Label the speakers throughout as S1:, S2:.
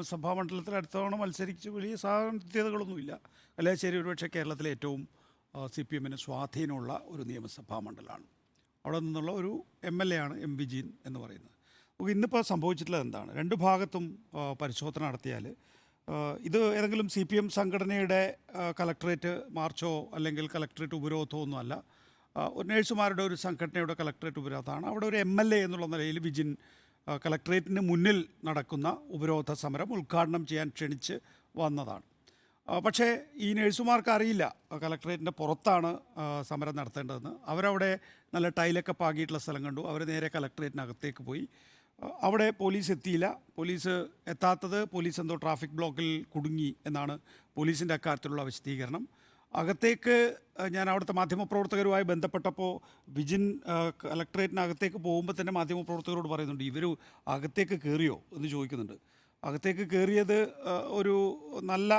S1: നിയമസഭാ മണ്ഡലത്തിൽ അടുത്ത തവണ മത്സരിച്ച് വലിയ സാധ്യതകളൊന്നുമില്ല. കല്യാശ്ശേരി ഒരുപക്ഷെ കേരളത്തിലെ ഏറ്റവും CPM-ന് സ്വാധീനമുള്ള ഒരു നിയമസഭാ മണ്ഡലമാണ്. അവിടെ നിന്നുള്ള ഒരു MLA ആണ് M. വിജയൻ എന്ന് പറയുന്നത്. ഇന്നിപ്പോൾ സംഭവിച്ചിട്ടുള്ളത് എന്താണ്? രണ്ട് ഭാഗത്തും പരിശോധന നടത്തിയാൽ ഇത് ഏതെങ്കിലും CPM സംഘടനയുടെ കളക്ടറേറ്റ് മാർച്ചോ അല്ലെങ്കിൽ കളക്ടറേറ്റ് ഉപരോധമോ ഒന്നുമല്ല. നേഴ്സുമാരുടെ ഒരു സംഘടനയുടെ കളക്ടറേറ്റ് ഉപരോധമാണ്. അവിടെ ഒരു MLA എന്നുള്ള നിലയിൽ വിജിൻ കളക്ടറേറ്റിന് മുന്നിൽ നടക്കുന്ന ഉപരോധ സമരം ഉദ്ഘാടനം ചെയ്യാൻ ക്ഷണിച്ച് വന്നതാണ്. പക്ഷേ ഈ നേഴ്സുമാർക്ക് അറിയില്ല കളക്ടറേറ്റിൻ്റെ പുറത്താണ് സമരം നടത്തേണ്ടതെന്ന്. അവരവിടെ നല്ല ടൈലൊക്കെ പാകിയിട്ടുള്ള സ്ഥലം കണ്ടു. അവർ നേരെ കളക്ടറേറ്റിനകത്തേക്ക് പോയി. അവിടെ പോലീസ് എത്തിയില്ല. പോലീസ് എത്താത്തത് പോലീസ് എന്തോ ട്രാഫിക് ബ്ലോക്കിൽ കുടുങ്ങി എന്നാണ് പോലീസിൻ്റെ അക്കാര്യത്തിലുള്ള വിശദീകരണം. അകത്തേക്ക് ഞാൻ അവിടുത്തെ മാധ്യമപ്രവർത്തകരുമായി ബന്ധപ്പെട്ടപ്പോൾ വിജിൻ കളക്ടറേറ്റിനകത്തേക്ക് പോകുമ്പോൾ തന്നെ മാധ്യമപ്രവർത്തകരോട് പറയുന്നുണ്ട്, ഇവർ അകത്തേക്ക് കയറിയോ എന്ന് ചോദിക്കുന്നുണ്ട്. അകത്തേക്ക് കയറിയത് ഒരു നല്ല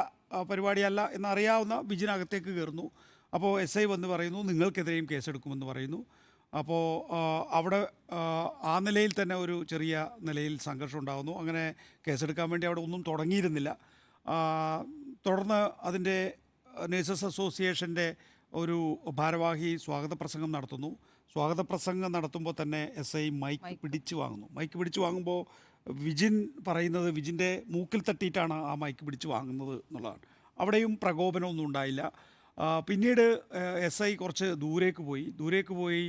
S1: പരിപാടിയല്ല എന്നറിയാവുന്ന വിജിൻ അകത്തേക്ക് കയറുന്നു. അപ്പോൾ SI വന്ന് പറയുന്നു നിങ്ങൾക്കെതിരെയും കേസെടുക്കുമെന്ന് പറയുന്നു. അപ്പോൾ അവിടെ ആ നിലയിൽ തന്നെ ഒരു ചെറിയ നിലയിൽ സംഘർഷം ഉണ്ടാകുന്നു. അങ്ങനെ കേസെടുക്കാൻ വേണ്ടി അവിടെ ഒന്നും തുടങ്ങിയിരുന്നില്ല. തുടർന്ന് അതിൻ്റെ നേഴ്സസ് അസോസിയേഷൻ്റെ ഒരു ഭാരവാഹി സ്വാഗത പ്രസംഗം നടത്തുന്നു. സ്വാഗത പ്രസംഗം നടത്തുമ്പോൾ തന്നെ SI മൈക്ക് പിടിച്ച് വാങ്ങുന്നു. മൈക്ക് പിടിച്ച് വാങ്ങുമ്പോൾ വിജിൻ പറയുന്നത് വിജിൻ്റെ മൂക്കിൽ തട്ടിയിട്ടാണ് ആ മൈക്ക് പിടിച്ച് വാങ്ങുന്നത് എന്നുള്ളതാണ്. അവിടെയും പ്രകോപനമൊന്നും ഉണ്ടായില്ല. പിന്നീട് SI കുറച്ച് ദൂരേക്ക് പോയി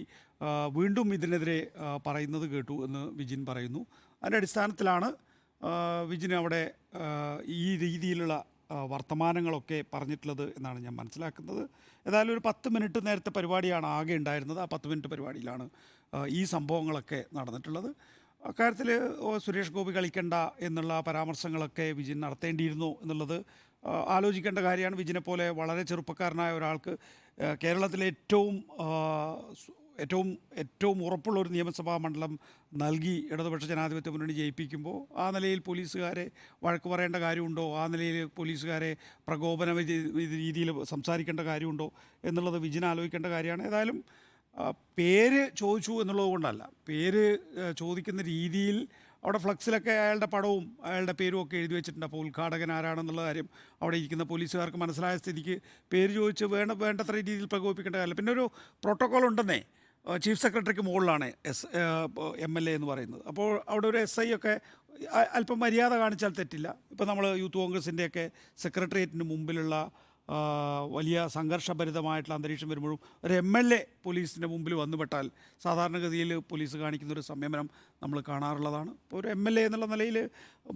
S1: വീണ്ടും ഇതിനെതിരെ പറയുന്നത് കേട്ടു എന്ന് വിജിൻ പറയുന്നു. അതിൻ്റെ അടിസ്ഥാനത്തിലാണ് വിജിൻ അവിടെ ഈ രീതിയിലുള്ള വർത്തമാനങ്ങളൊക്കെ പറഞ്ഞിട്ടുള്ളത് എന്നാണ് ഞാൻ മനസ്സിലാക്കുന്നത്. ഏതായാലും ഒരു 10 മിനിറ്റ് നേരത്തെ പരിപാടിയാണ് ആകെ ഉണ്ടായിരുന്നത്. ആ 10 മിനിറ്റ് പരിപാടിയിലാണ് ഈ സംഭവങ്ങളൊക്കെ നടന്നിട്ടുള്ളത്. അക്കാര്യത്തിൽ സുരേഷ് ഗോപി കളിക്കണ്ട എന്നുള്ള പരാമർശങ്ങളൊക്കെ വിജിൻ നടത്തേണ്ടിയിരുന്നു എന്നുള്ളത് ആലോചിക്കേണ്ട കാര്യമാണ്. വിജിനെ പോലെ വളരെ ചെറുപ്പക്കാരനായ ഒരാൾക്ക് കേരളത്തിലെ ഏറ്റവും ഉറപ്പുള്ള ഒരു നിയമസഭാ മണ്ഡലം നൽകി ഇടതുപക്ഷ ജനാധിപത്യ മുന്നണി ജയിപ്പിക്കുമ്പോൾ ആ നിലയിൽ പോലീസുകാരെ വഴക്ക് പറയേണ്ട കാര്യമുണ്ടോ? ആ നിലയിൽ പോലീസുകാരെ പ്രകോപന രീതിയിൽ സംസാരിക്കേണ്ട കാര്യമുണ്ടോ എന്നുള്ളത് വിജിൻ ആലോചിക്കേണ്ട കാര്യമാണ്. ഏതായാലും പേര് ചോദിച്ചു എന്നുള്ളത് കൊണ്ടല്ല, പേര് ചോദിക്കുന്ന രീതിയിൽ അവിടെ ഫ്ലക്സിലൊക്കെ അയാളുടെ പടവും അയാളുടെ പേരും ഒക്കെ എഴുതി വെച്ചിട്ടുണ്ട്. അപ്പോൾ ഉദ്ഘാടകൻ ആരാണെന്നുള്ള കാര്യം അവിടെ ഇരിക്കുന്ന പോലീസുകാർക്ക് മനസ്സിലായ സ്ഥിതിക്ക് പേര് ചോദിച്ച് വേണ്ടത്ര രീതിയിൽ പ്രകോപിപ്പിക്കേണ്ട കാര്യമില്ല. പിന്നെ ഒരു പ്രോട്ടോക്കോൾ ഉണ്ടെന്നേ, ചീഫ് സെക്രട്ടറിക്ക് മുകളിലാണ് MLA എന്ന് പറയുന്നത്. അപ്പോൾ അവിടെ ഒരു SI ഒക്കെ അല്പം മര്യാദ കാണിച്ചാൽ തെറ്റില്ല. ഇപ്പോൾ നമ്മൾ യൂത്ത് കോൺഗ്രസിൻ്റെയൊക്കെ സെക്രട്ടേറിയറ്റിന് മുമ്പിലുള്ള വലിയ സംഘർഷഭരിതമായിട്ടുള്ള അന്തരീക്ഷം വരുമ്പോഴും ഒരു MLA പോലീസിൻ്റെ മുമ്പിൽ വന്നുപെട്ടാൽ സാധാരണഗതിയിൽ പോലീസ് കാണിക്കുന്നൊരു സംയമനം നമ്മൾ കാണാറുള്ളതാണ്. ഇപ്പോൾ ഒരു MLA എന്നുള്ള നിലയിൽ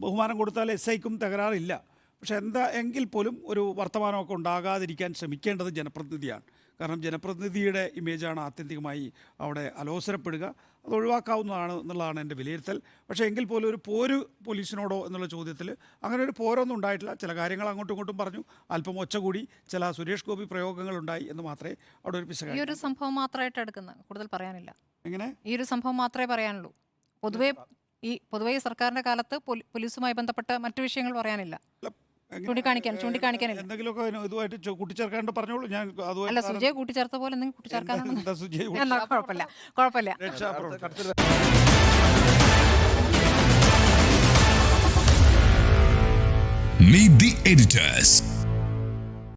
S1: ബഹുമാനം കൊടുത്താൽ SIക്കും തകരാറില്ല. പക്ഷേ എങ്കിൽ പോലും ഒരു വർത്തമാനമൊക്കെ ഉണ്ടാകാതിരിക്കാൻ ശ്രമിക്കേണ്ടത് ജനപ്രതിനിധിയാണ്. കാരണം ജനപ്രതിനിധിയുടെ ഇമേജാണ് ആത്യന്തികമായി അവിടെ അലോസരപ്പെടുക. അത് ഒഴിവാക്കാവുന്നതാണ് എന്നുള്ളതാണ് എൻ്റെ വിലയിരുത്തൽ. പക്ഷേ എങ്കിൽ പോലും ഒരു പോര് പോലീസിനോടോ എന്നുള്ള ചോദ്യത്തിൽ അങ്ങനെ ഒരു പോരൊന്നും ഉണ്ടായിട്ടില്ല. ചില കാര്യങ്ങൾ അങ്ങോട്ടും ഇങ്ങോട്ടും പറഞ്ഞു, അല്പം ഒച്ച കൂടി ചില സുരേഷ് ഗോപി പ്രയോഗങ്ങളുണ്ടായി എന്ന് മാത്രമേ അവിടെ ഒരു പിശക്.
S2: ഈ ഒരു സംഭവം മാത്രമായിട്ട് എടുക്കുന്നത്, കൂടുതൽ പറയാനില്ല.
S1: എങ്ങനെ? ഈ
S2: ഒരു സംഭവം മാത്രമേ പറയാനുള്ളൂ. പൊതുവേ സർക്കാരിൻ്റെ കാലത്ത് പോലീസുമായി ബന്ധപ്പെട്ട മറ്റു വിഷയങ്ങൾ പറയാനില്ല. ചൂണ്ടിക്കാണിക്കാനില്ല.
S1: എന്തെങ്കിലുമൊക്കെ ഇതുമായിട്ട് കൂട്ടിച്ചേർക്കാണ്ട് പറഞ്ഞോളൂ. ഞാൻ
S2: അല്ല, സുജയ് കൂട്ടിച്ചേർത്ത പോലെ എന്തെങ്കിലും കൂട്ടിച്ചേർക്കാനുള്ള കുഴപ്പമില്ല.
S3: Meet the editors.